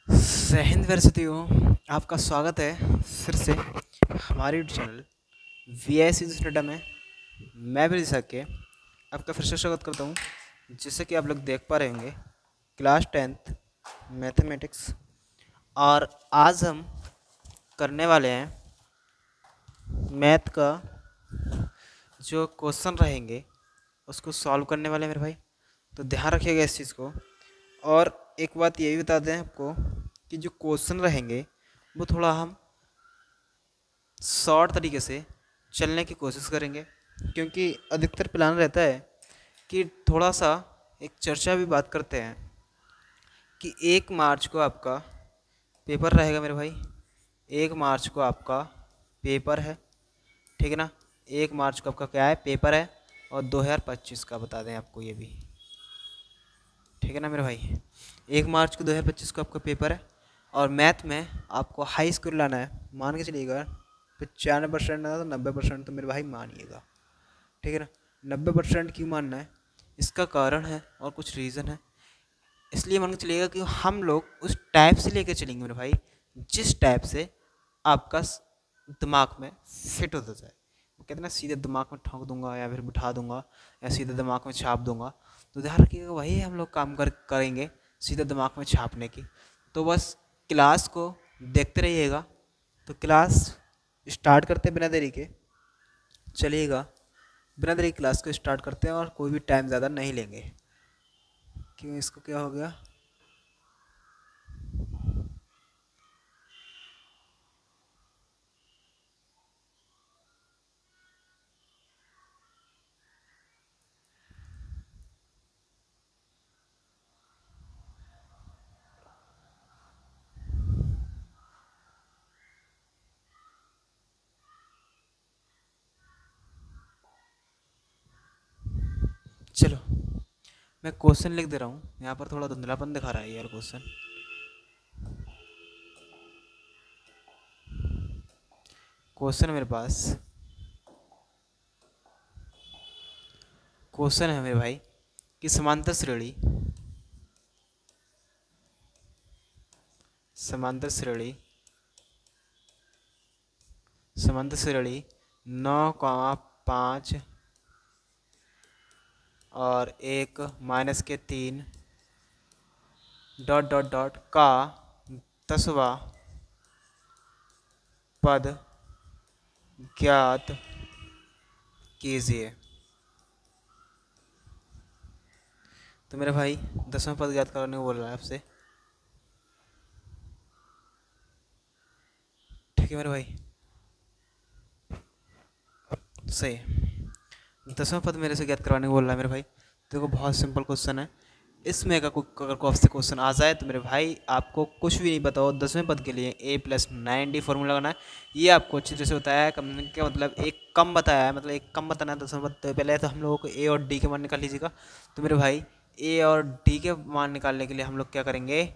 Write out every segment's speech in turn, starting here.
जय हिंद विद्यार्थियों, आपका स्वागत है फिर से हमारे यूट्यूब चैनल वी आई सी अड्डा में। मैं भी के आपका फिर से स्वागत करता हूँ। जैसे कि आप लोग देख पा रहे होंगे, क्लास 10th मैथमेटिक्स, और आज हम करने वाले हैं मैथ का जो क्वेश्चन रहेंगे उसको सॉल्व करने वाले हैं मेरे भाई। तो ध्यान रखिएगा इस चीज़ को। और एक बात ये भी बता दें आपको कि जो क्वेश्चन रहेंगे वो थोड़ा हम शॉर्ट तरीके से चलने की कोशिश करेंगे, क्योंकि अधिकतर प्लान रहता है कि थोड़ा सा एक चर्चा भी बात करते हैं कि 1 मार्च को आपका पेपर रहेगा मेरे भाई। 1 मार्च को आपका पेपर है, ठीक है ना। 1 मार्च को आपका क्या है, पेपर है। और 2025 का बता दें आपको ये भी, ठीक है ना मेरे भाई। 1 मार्च को 2025 को आपका पेपर है। और मैथ में आपको हाई स्कोर लाना है, मान के चलिएगा 95% ना तो 90% तो मेरे भाई मानिएगा, ठीक है ना। 90% क्यों मानना है, इसका कारण है और कुछ रीज़न है। इसलिए मान के चलिएगा कि हम लोग उस टाइप से लेकर चलेंगे मेरे भाई जिस टाइप से आपका दिमाग में फिट होता जाए। वो कहते हैं ना, सीधे दिमाग में ठोक दूंगा या फिर बिठा दूंगा या सीधे दिमाग में छाप दूंगा। तो ध्यान रखिएगा वही हम लोग काम करेंगे, सीधे दिमाग में छापने की। तो बस क्लास को देखते रहिएगा। तो क्लास स्टार्ट करते बिना देरी के, चलिएगा बिना देरी क्लास को स्टार्ट करते हैं और कोई भी टाइम ज़्यादा नहीं लेंगे। क्यों, इसको क्या हो गया? चलो मैं क्वेश्चन लिख दे रहा हूँ, यहाँ पर थोड़ा धुंधलापन दिखा रहा है यार क्वेश्चन। क्वेश्चन मेरे पास क्वेश्चन है मेरे भाई कि समांतर श्रेणी समांतर श्रेणी 9,5 और 1 - 3 डॉट डॉट डॉट का 10वां पद ज्ञात कीजिए। तो मेरे भाई 10वां पद ज्ञात करने को बोल रहा है आपसे, ठीक है मेरे भाई। सही है, 10वां पद मेरे से ज्ञात करवाने को बोल रहा है मेरे भाई। देखो बहुत सिंपल क्वेश्चन है। इसमें अगर कोई आपसे क्वेश्चन आ जाए तो मेरे भाई आपको कुछ भी नहीं बताओ, 10वें पद के लिए a+9d फॉर्मूला लगाना है। ये आपको अच्छी तरह से बताया है। कम क्या मतलब, एक कम बताया है, मतलब एक कम बताना है 10वें पद। तो पहले तो हम लोगों को a और d के मान निकाल लीजिएगा। तो मेरे भाई a और d के मान निकालने के लिए हम लोग क्या करेंगे,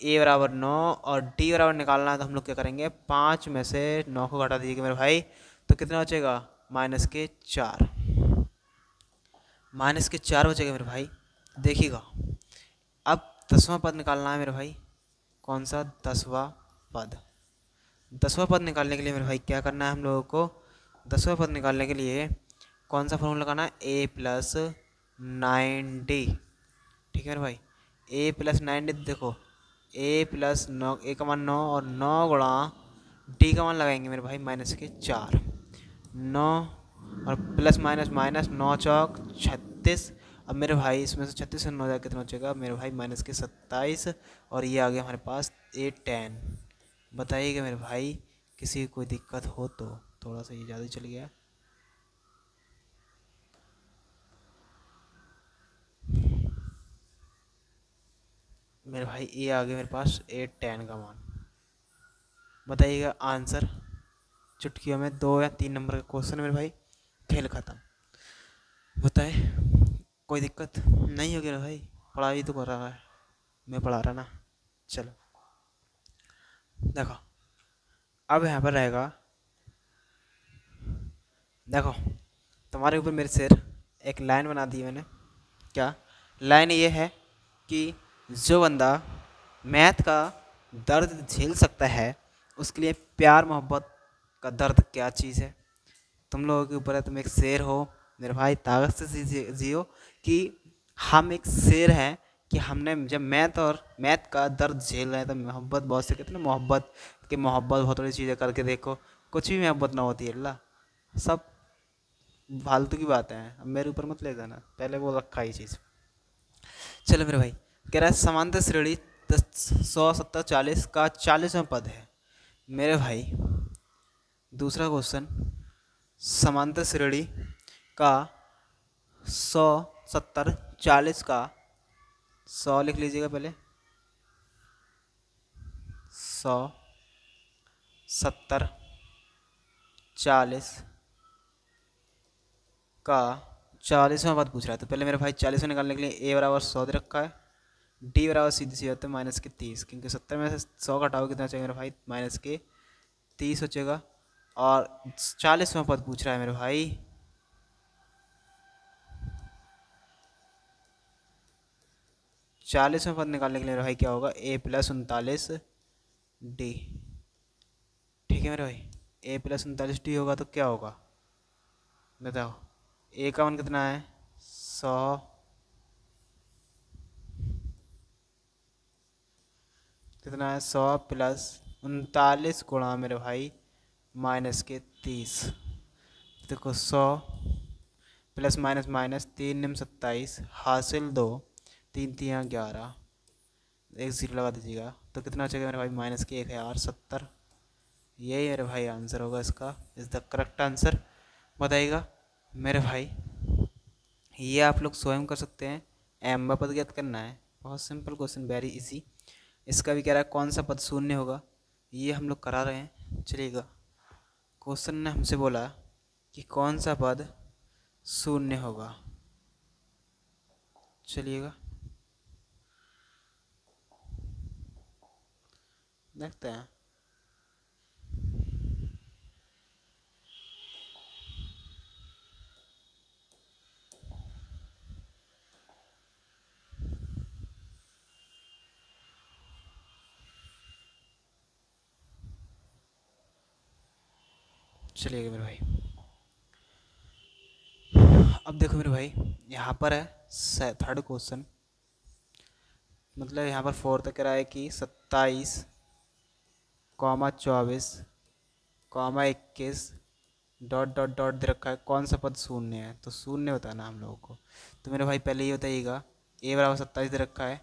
a बराबर 9 और d बराबर निकालना है तो हम लोग क्या करेंगे, 5 में से 9 को घटा दीजिएगा मेरे भाई। तो कितना बचेगा, -4। -4 बचेगा मेरे भाई। देखिएगा अब 10वां पद निकालना है मेरे भाई। कौन सा 10वां पद? 10वां पद निकालने के लिए मेरे भाई क्या करना है हम लोगों को, 10वां पद निकालने के लिए कौन सा फॉर्मूला लगाना है, a+9d, ठीक है मेरे भाई। a+9d, देखो a+9, a का मान 9 और 9 गुणा d का मान लगाएंगे मेरे भाई -4। 9 और प्लस माइनस माइनस, 9 चौक 36। अब मेरे भाई इसमें से 36 से 9 जाए कितना बचेगा मेरे भाई, -27। और ये आ गया हमारे पास a10। बताइएगा मेरे भाई, किसी को कोई दिक्कत हो तो। थोड़ा सा ये ज़्यादा चल गया। मेरे भाई ये आ गया मेरे पास a10 का मान। बताइएगा आंसर। चुटकियों में 2 या 3 नंबर का क्वेश्चन मेरे भाई, खेल खत्म। बताए, कोई दिक्कत नहीं होगी ना भाई, पढ़ाई तो कर रहा है, मैं पढ़ा रहा ना। चलो देखो, अब यहाँ पर रहेगा, देखो तुम्हारे ऊपर मेरे सिर एक लाइन बना दी मैंने। क्या लाइन ये है कि जो बंदा मैथ का दर्द झेल सकता है, उसके लिए प्यार मोहब्बत का दर्द क्या चीज़ है। तुम लोगों के ऊपर है, तुम एक शेर हो मेरे भाई, ताकत से जियो कि हम एक शेर हैं कि हमने जब मैथ का दर्द झेल रहे हैं तो मोहब्बत बहुत से कहते हैं ना, मोहब्बत बहुत बड़ी चीज़ें करके देखो, कुछ भी मोहब्बत ना होती है अल्लाह, सब फालतू की बातें हैं। अब मेरे ऊपर मत ले जाना, पहले वो रखा ही चीज़। चलो मेरे भाई, कह रहा है समांतर श्रेणी 100 70 40 का 40वां पद है। मेरे भाई दूसरा क्वेश्चन, समांतर श्रेणी का 100 70 40 का 100 लिख लीजिएगा पहले, 100 70 40 का 40वां पद पूछ रहा है। तो पहले मेरे भाई 40वां निकालने के लिए ए बराबर 100 दे रखा है, डी बराबर सीधी सी होता है -30, क्योंकि 70 में से 100 घटाओ कितना चाहिए मेरे भाई, -30 हो जाएगा। और 40वां पद पूछ रहा है मेरे भाई, 40वां पद निकालने के लिए मेरे भाई क्या होगा, a + 39 डी। ठीक है मेरे भाई, a + 39 डी होगा तो क्या होगा बताओ। a का मान कितना है 100, कितना है 100 + 39 गुणा मेरे भाई -30। देखो 100 प्लस माइनस 3 निम 27 हासिल 2, 3 3 11, एक जीरो लगा दीजिएगा तो कितना हो जाएगा मेरे भाई -1070। यही मेरे भाई आंसर होगा इसका, इज़ द करेक्ट आंसर। बताइएगा मेरे भाई, ये आप लोग स्वयं कर सकते हैं। एम पद ज्ञात करना है, बहुत सिंपल क्वेश्चन, वेरी इजी। इसका भी कह रहा है कौन सा पद शून्य होगा, ये हम लोग करा रहे हैं। चलिएगा, क्वेश्चन ने हमसे बोला कि कौन सा पद शून्य होगा। चलिएगा देखते हैं। चलिएगा मेरे भाई, अब देखो मेरे भाई, यहाँ पर है थर्ड क्वेश्चन, मतलब यहाँ पर फोर्थ कह रहा है कि 27, 24, 21 डॉट डॉट डॉट दे रखा है, कौन सा पद शून्य है। तो शून्य बताना हम लोगों को। तो मेरे भाई पहले ये बताइएगा, a बराबर 27 दे रखा है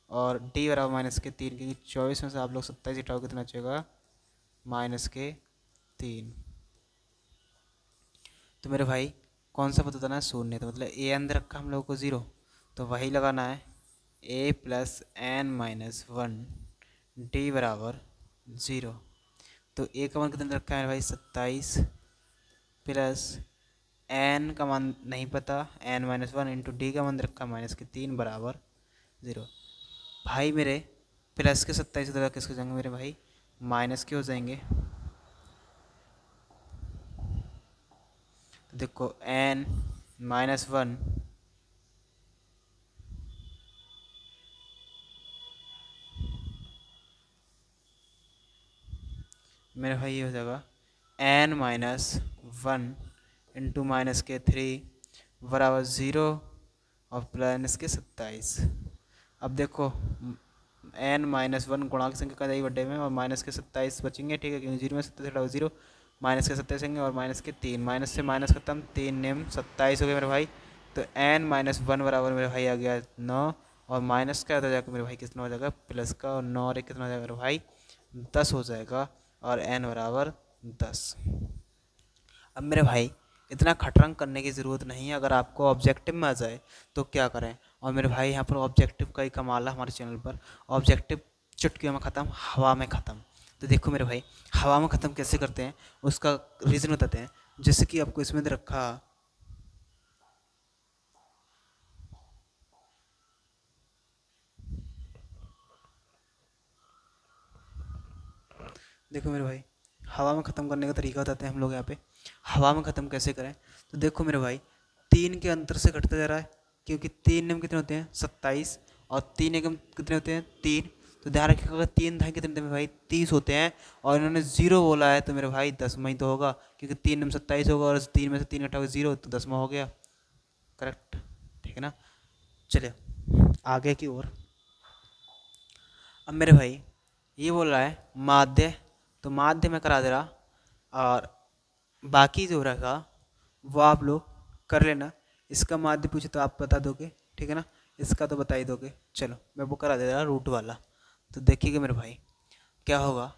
और d बराबर -3, क्योंकि 24 में से आप लोग 27 हटाओ कितना चाहिएगा -3। तो मेरे भाई कौन सा पद बताना है शून्य, तो मतलब a अंदर रखा हम लोगों को 0, तो वही लगाना है a + n-1 d बराबर 0। तो a का मान कितना रखा है मेरे भाई 27 प्लस n का मान नहीं पता, n-1 इंटू डी का मान रखा -3 बराबर 0। भाई मेरे प्लस के 27 जगह किसके जाएंगे मेरे भाई, माइनस के हो जाएंगे। तो देखो n-1 मेरे भाई ये हो जाएगा n-1 इंटू -3 बराबर 0 और +27। अब देखो n-1 गुणा की संख्या का जाएगी बड्डे में और -27 बचेंगे, ठीक है, क्योंकि 0 में 27 हटाओ 0, -27 होंगे और -3, माइनस से माइनस खत्म, 3 निम 27 हो गए मेरे भाई। तो n-1 बराबर मेरे भाई आ गया 9, और माइनस का होता जाएगा मेरे भाई कितना हो जाएगा प्लस का, और 9 और 1 कितना हो जाएगा मेरे भाई 10 हो जाएगा, और n बराबर 10। अब मेरे भाई इतना खटरंग करने की ज़रूरत नहीं है, अगर आपको ऑब्जेक्टिव में आ जाए तो क्या करें। और मेरे भाई यहाँ पर ऑब्जेक्टिव का ही कमाल है हमारे चैनल पर, ऑब्जेक्टिव चुटकियों में ख़त्म, हवा में ख़त्म। तो देखो मेरे भाई, हवा में ख़त्म कैसे करते हैं उसका रीज़न बताते हैं। जैसे कि आपको इसमें दे रखा, देखो मेरे भाई, हवा में ख़त्म करने का तरीका बताते हैं हम लोग यहाँ पे। हवा में ख़त्म कैसे करें, तो देखो मेरे भाई 3 के अंतर से घटता जा रहा है, क्योंकि 3 नियम कितने होते हैं 27 और 3 एकम कितने होते हैं 3, तो ध्यान रखिएगा अगर 3 धाई कितने मेरे भाई 30 होते हैं और इन्होंने 0 बोला है तो मेरे भाई 10वां ही तो होगा, क्योंकि 3 में 27 होगा और 3 में से 3 घटाओगे 0 तो 10वां हो गया। करेक्ट, ठीक है ना। चलिए आगे की ओर। अब मेरे भाई ये बोल रहा है माध्य, तो माध्य में करा दे रहा, और बाकी जो रहेगा वो आप लोग कर लेना। इसका माध्य पूछे तो आप बता दोगे, ठीक है ना, इसका तो बता ही दोगे। चलो मैं वो करा दे रहा रूट वाला। तो देखिएगा मेरे भाई क्या होगा,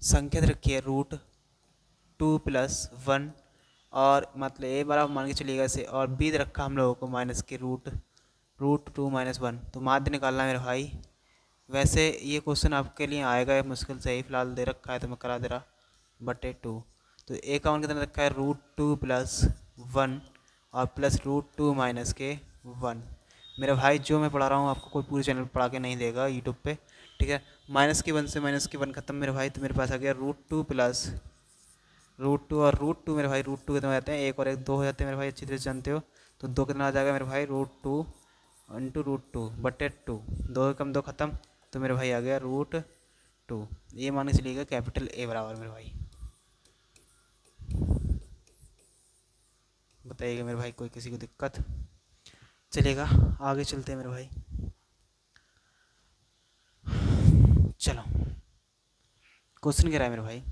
संख्या रखी है √2+1 और मतलब ए बराबर मान के चलिएगा इसे, और बी रखा हम लोगों को माइनस के √2 - 1। तो माध्य निकालना है मेरे भाई। वैसे ये क्वेश्चन आपके लिए आएगा मुश्किल से ही, फिलहाल दे रखा है तो मैं करा दे रहा /2। तो ए का मान कितना रखा है √2+1 और प्लस √2 - 1। मेरे भाई जो मैं पढ़ा रहा हूँ आपको कोई पूरे चैनल पढ़ा के नहीं देगा यूट्यूब पे, ठीक है। -1 से -1 खत्म मेरे भाई, तो मेरे पास आ गया √2 प्लस √2 और √2 मेरे भाई √2 कितना हो जाते हैं, 1 और 1 2 हो जाते हैं मेरे भाई, अच्छी तरह से जानते हो। तो 2 कितना आ जाएगा मेरे भाई √2 × √2/2, 2 कम 2 खत्म, तो मेरे भाई आ गया √2। ये मान के चलिएगा कैपिटल ए बराबर मेरे भाई। बताइएगा मेरे भाई कोई किसी को दिक्कत। चलेगा आगे चलते हैं मेरे भाई। चलो क्वेश्चन क्या रहा है मेरे भाई,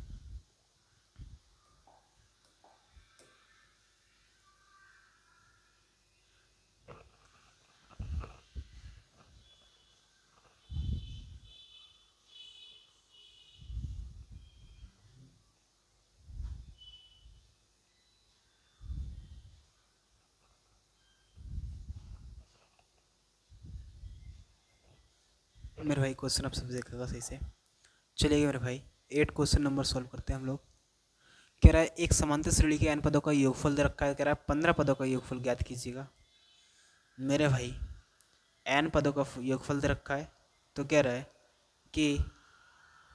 मेरे भाई क्वेश्चन आप सब देखेगा सही से। चलिए मेरे भाई 8 क्वेश्चन नंबर सॉल्व करते हैं हम लोग। कह रहा है एक समांतर श्रेणी के n पदों का योगफल दे रखा है, कह रहा है 15 पदों का योगफल ज्ञात कीजिएगा। मेरे भाई n पदों का योगफल दे रखा है, तो कह रहा है कि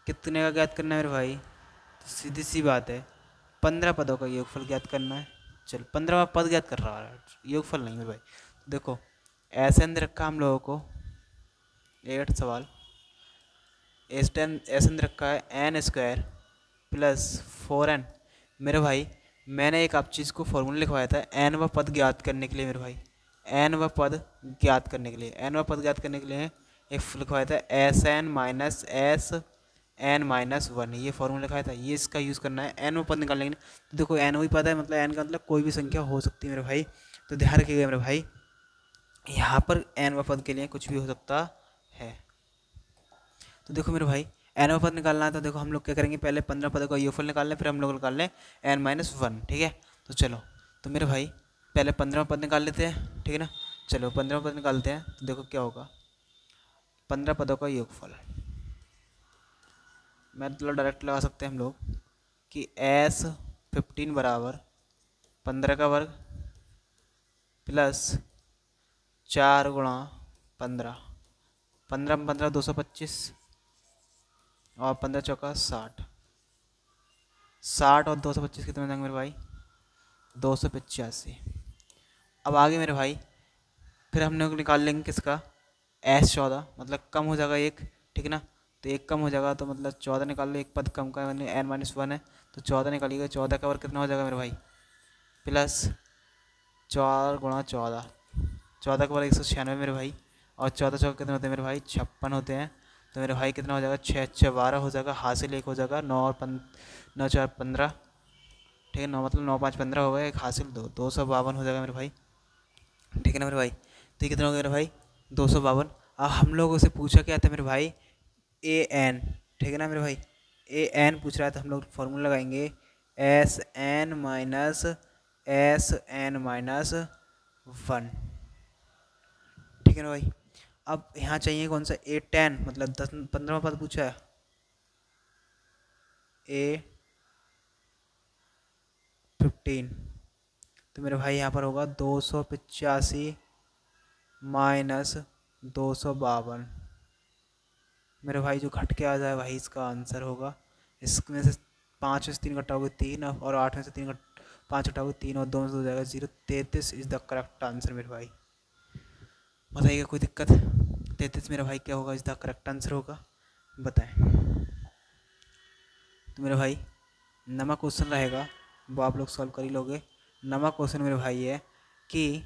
कितने का ज्ञात करना है मेरे भाई, तो सीधी सी बात है 15 पदों का योगफल ज्ञात करना है। चल 15वां पद ज्ञात कर रहा है, योगफल नहीं मेरे भाई। देखो ऐसे दे रखा हम लोगों को 8 सवाल, ऐसे रखा है n² + 4n। मेरे भाई मैंने एक आप चीज़ को फॉर्मूला लिखवाया था n व पद ज्ञात करने के लिए मेरे भाई, n व पद ज्ञात करने के लिए, n व पद ज्ञात करने के लिए एक लिखवाया था Sn - 1। ये फॉर्मूला लिखाया था, ये इसका यूज़ करना है n व पद निकालने के लिए। तो देखो n वही पद है, मतलब n का मतलब कोई भी संख्या हो सकती है मेरे भाई। तो ध्यान रखिएगा मेरे भाई यहाँ पर n व पद के लिए कुछ भी हो सकता है। तो देखो मेरे भाई n पद निकालना है, तो देखो हम लोग क्या करेंगे, पहले 15 पदों का योगफल निकाल लें, फिर हम लोग निकाल लें n-1, ठीक है। तो चलो तो मेरे भाई पहले 15 पद निकाल लेते हैं, ठीक है ना। चलो 15 पद निकालते हैं, तो देखो क्या होगा 15 पदों का योगफल। मतलब डायरेक्ट लगा सकते हैं हम लोग कि S15 बराबर 15 का वर्ग प्लस 4 × 15, 15 में 15 225 और 15 चौका 60, 60 और 225 कितने देंगे मेरे भाई 285। अब आगे मेरे भाई फिर हम लोग निकाल लेंगे किसका S14, मतलब कम हो जाएगा एक, ठीक है ना। तो एक कम हो जाएगा तो मतलब 14 निकाल लो, एक पद कम का मैंने n-1 है, तो 14 निकालिएगा। 14 का वर्ग कितना हो जाएगा मेरे भाई प्लस 4 × 14, 14 का वर्ग 196 मेरे भाई, और 14 चौका कितने होते हैं मेरे भाई 56 होते हैं। तो मेरे भाई कितना हो जाएगा 6 × 6 = 12 हो जाएगा, हासिल 1 हो जाएगा, 9 और 9 4 15, ठीक है। 9 मतलब 9 5 15 हो गया, एक हासिल 252 हो जाएगा मेरे भाई, ठीक है ना मेरे भाई। तो ये कितना हो गया मेरे भाई 252। अब हम लोगों से पूछा क्या था मेरे भाई an, ठीक है ना मेरे भाई, an पूछ रहा है, तो हम लोग फॉर्मूला लगाएंगे Sn - 1, ठीक है ना भाई। अब यहाँ चाहिए कौन सा A10, मतलब 15वां पद पूछा है A15, तो मेरे भाई यहाँ पर होगा 285 - 252। मेरे भाई जो घट के आ जाए वही इसका आंसर होगा। इसमें से 5 में से 3 घटाओगे 3, और 8 में से 5 घटाओगे 3, और 2 में से हो जाएगा 0। 33 इज़ द करेक्ट आंसर मेरे भाई। बताइएगा कोई दिक्कत। 33 मेरा भाई क्या होगा, इज़ द करेक्ट आंसर होगा। बताएं। तो मेरे भाई नवा क्वेश्चन रहेगा, वो आप लोग सॉल्व कर ही लोगे। नवा क्वेश्चन मेरे भाई है कि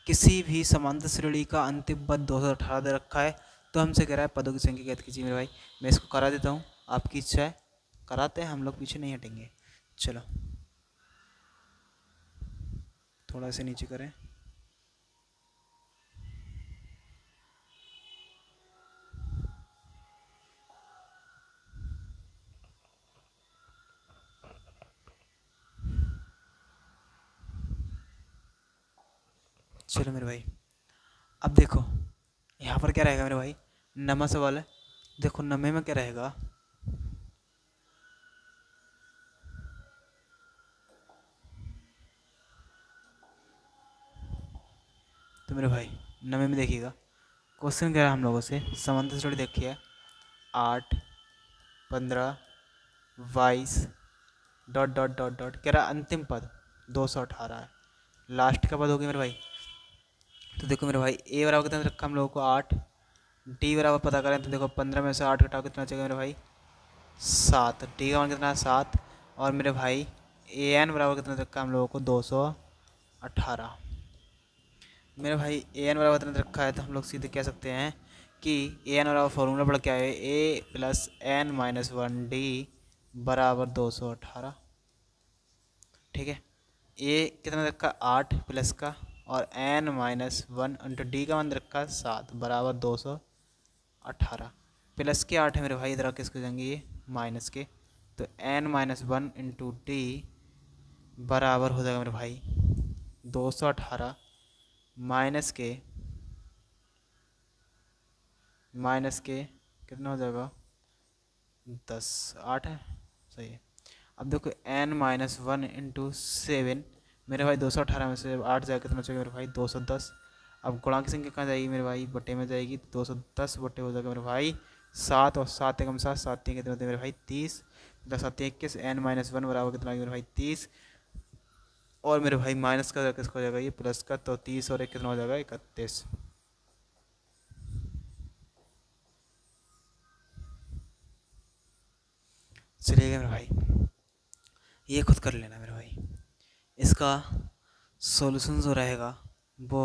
किसी भी समांतर श्रेणी का अंतिम पद 218 दे रखा है, तो हमसे कह रहा है पदों की संख्या ज्ञात कीजिए। मेरे भाई मैं इसको करा देता हूँ, आपकी इच्छा है कराते हैं, हम लोग पीछे नहीं हटेंगे। चलो थोड़ा से नीचे करें। चलो मेरे भाई अब देखो यहाँ पर क्या रहेगा मेरे भाई, नमा सवाल है। देखो नमे में क्या रहेगा, तो मेरे भाई नमे में देखिएगा क्वेश्चन क्या है हम लोगों से, समांतर श्रेणी देखी है 8, 15, 22 डॉट डॉट डॉट डॉट, कह रहा अंतिम पद 218 है, लास्ट का पद होगी मेरे भाई। तो देखो मेरे भाई ए बराबर कितना रखा हम लोगों को 8, डी बराबर पता करें तो देखो 15 में से 8 घटाओ कितना चाहिए मेरे भाई 7, डी का मान कितना है 7, और मेरे भाई ए एन बराबर कितना रखा हम लोगों को 218। मेरे भाई ए एन बराबर कितना रखा है, तो हम लोग सीधे कह सकते हैं कि ए एन बराबर फॉर्मूला पढ़ क्या है, ए प्लस एन माइनस 1 डी बराबर 218। ठीक है, ए कितना रखा 8 प्लस का, और एन माइनस 1 इंटू डी का मान रखा 7 बराबर 218। प्लस के 8 है मेरे भाई, इधर आके इसको जाएंगे ये माइनस के, तो एन माइनस 1 इंटू डी बराबर हो जाएगा मेरे भाई 218 माइनस के कितना हो जाएगा 10, 8 है सही है। अब देखो एन माइनस 1 इंटू 7 मेरे भाई 218 में से 8 जाएगा कितना चाहिए मेरे भाई 210। अब गुणांक संख्या कहाँ जाएगी मेरे भाई, बटे में जाएगी, 210 बटे हो जाएगा मेरे भाई 7, और 7 एकम 7, 7 तीन कितने होते हैं मेरे भाई 30, 7 21, एन माइनस 1 बराबर कितना मेरे भाई 30, और मेरे भाई माइनस का किसका हो जाएगा ये प्लस का, तो 30 और 1 कितना हो जाएगा 31। चलिएगा मेरे भाई ये खुद कर लेना मेरे भाई, इसका सॉल्यूशन जो रहेगा वो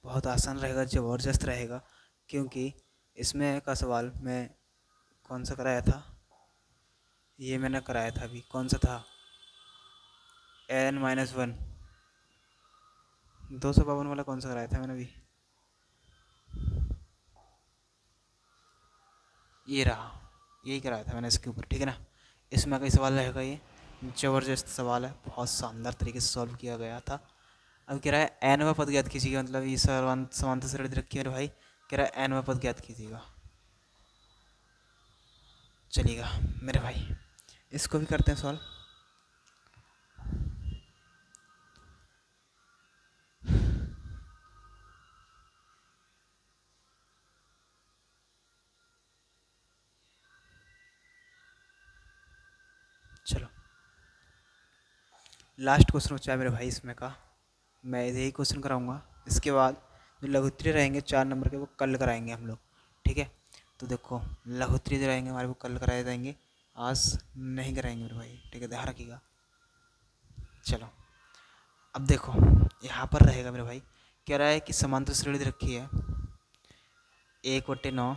बहुत आसान रहेगा, ज़बरदस्त रहेगा, क्योंकि इसमें का सवाल मैं कौन सा कराया था, ये मैंने कराया था अभी, कौन सा था एन माइनस 1 252 वाला कौन सा कराया था मैंने अभी, ये रहा, यही कराया था मैंने इसके ऊपर। ठीक है ना, इसमें कई सवाल रहेगा, ये ज़बरदस्त सवाल है, बहुत शानदार तरीके से सॉल्व किया गया था। अब कह रहा है एनवा पद ज्ञात कीजिएगा, मतलब ये समांतर श्रेणी रखी है मेरे भाई, कह रहा है एनवा पद ज्ञात कीजिएगा। चलिएगा मेरे भाई इसको भी करते हैं सॉल्व। चलो लास्ट क्वेश्चन बचा है मेरे भाई इसमें का, मैं यही क्वेश्चन कराऊंगा, इसके बाद जो लघुत्तरी रहेंगे 4 नंबर के वो कल कराएंगे हम लोग। ठीक है, तो देखो लघुत्तरी जो रहेंगे हमारे वो कल कराए जाएंगे, आज नहीं कराएंगे मेरे भाई। ठीक है, ध्यान रखिएगा। चलो अब देखो यहाँ पर रहेगा मेरे भाई, कह रहा है कि समांतर श्रेणी रखी है 1/9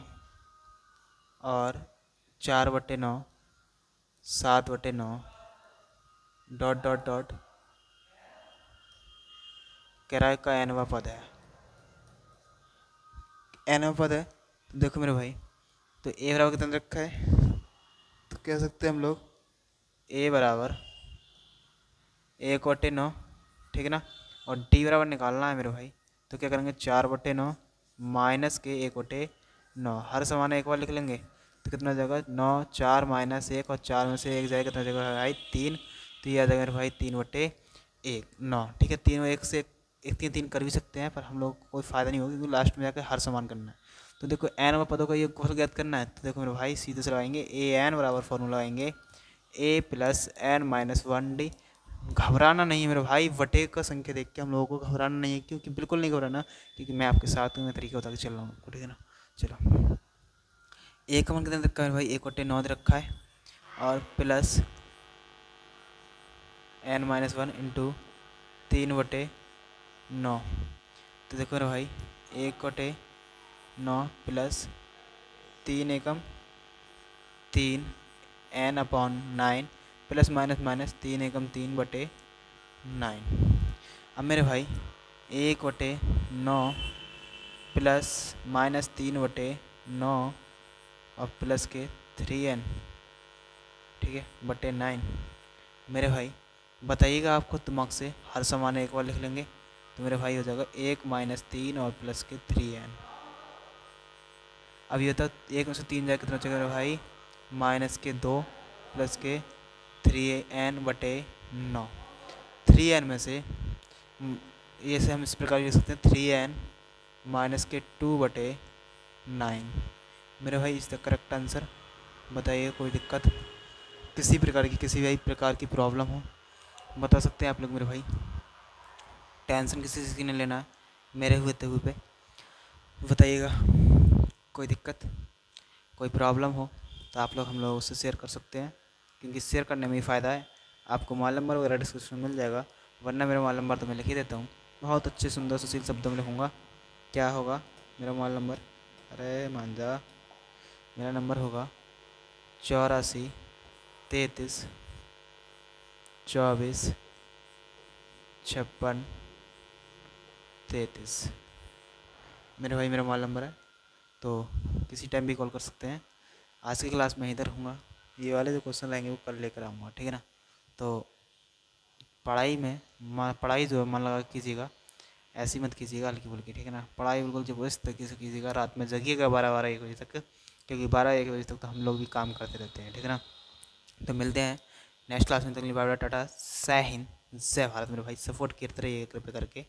और 4/9 7/9 डॉट डॉट डॉट, कह रहा है का एनवा पद है, एनवा पद है। तो देखो मेरे भाई, तो ए बराबर कितना रखा है, तो कह सकते हैं हम लोग ए बराबर 1/9, ठीक है ना, और डी बराबर निकालना है मेरे भाई, तो क्या करेंगे 4/9 माइनस के 1/9, हर समान एक बार लिख लेंगे, तो कितना हो जाएगा 9, 4 माइनस 1, और 4 में से 1 जाएगा कितना जाएगा भाई 3, तो ये आ जाएगा मेरे भाई 3/1 9। ठीक है, 3 और 1 से 1 3 कर भी सकते हैं, पर हम लोग को कोई फ़ायदा नहीं होगा, क्योंकि लास्ट में जाकर हर समान करना है। तो देखो एन व पदों का ये कौन ज्ञात करना है, तो देखो मेरे भाई सीधे से लगाएंगे ए एन बराबर फॉर्मूला लगाएंगे ए प्लस एन माइनस 1 डी। घबराना नहीं है मेरे भाई, वटे का संख्या देख के हम लोगों को घबराना नहीं है, क्योंकि बिल्कुल नहीं घबराना, क्योंकि मैं आपके साथ में तरीके बता के चल रहा हूँ। ठीक है ना, चलो ए का मान कितना रखा है भाई, 1/9 रखा है, और प्लस n-1 इंटू 3/9। तो देखो मेरे भाई 1/9 plus 3 × 3 n/9 plus minus minus 3 × 3 3/9। अब मेरे भाई 1/9 प्लस माइनस 3/9 और प्लस के 3n, ठीक है, बटे 9। मेरे भाई बताइएगा, आपको दिमाग से हर समान एक बार लिख लेंगे तो मेरे भाई हो जाएगा 1 - 3 और प्लस के 3n। अब ये होता 1 में से 3 जाए कितना बचेगा मेरे भाई, -2 प्लस के 3n/9। 3n में से ये से हम इस प्रकार लिख सकते हैं 3n - 2/9। मेरे भाई इसका करेक्ट आंसर बताइए। कोई दिक्कत, किसी भी प्रकार की प्रॉब्लम हो बता सकते हैं आप लोग मेरे भाई। टेंशन किसी चीज़ की नहीं लेना है, मेरे हुए पे बताइएगा। कोई दिक्कत, कोई प्रॉब्लम हो तो आप लोग हम लोग उससे शेयर कर सकते हैं, क्योंकि शेयर करने में ही फ़ायदा है। आपको मोबाइल नंबर वगैरह डिस्क्रिप्शन में मिल जाएगा, वरना मेरा मोबाइल नंबर तो मैं लिख ही देता हूँ। बहुत अच्छे सुंदर सुशील शब्दों में लिखूँगा। क्या होगा मेरा मोबाइल नंबर, अरे मान जा, मेरा नंबर होगा 84 33 24 56 33। मेरे भाई मेरा मोबाइल नंबर है, तो किसी टाइम भी कॉल कर सकते हैं। आज की क्लास में इधर रहूँगा, ये वाले जो क्वेश्चन लाएंगे वो कल लेकर आऊँगा, ठीक है ना। तो पढ़ाई जो है मन लगा कीजिएगा, ऐसी मत कीजिएगा हल्की फुल्की, ठीक है ना। पढ़ाई बिल्कुल जबरदस्त तरीके से कीजिएगा, रात में जगिएगा 12-1 बजे तक, क्योंकि 12-1 बजे तक तो हम लोग भी काम करते रहते हैं, ठीक है ना। तो मिलते हैं नेक्स्ट क्लास में, तक के लिए बाय बाय, टाटा, जय हिंद, जय भारत। मेरे भाई सपोर्ट करते रहिए कृपया करके।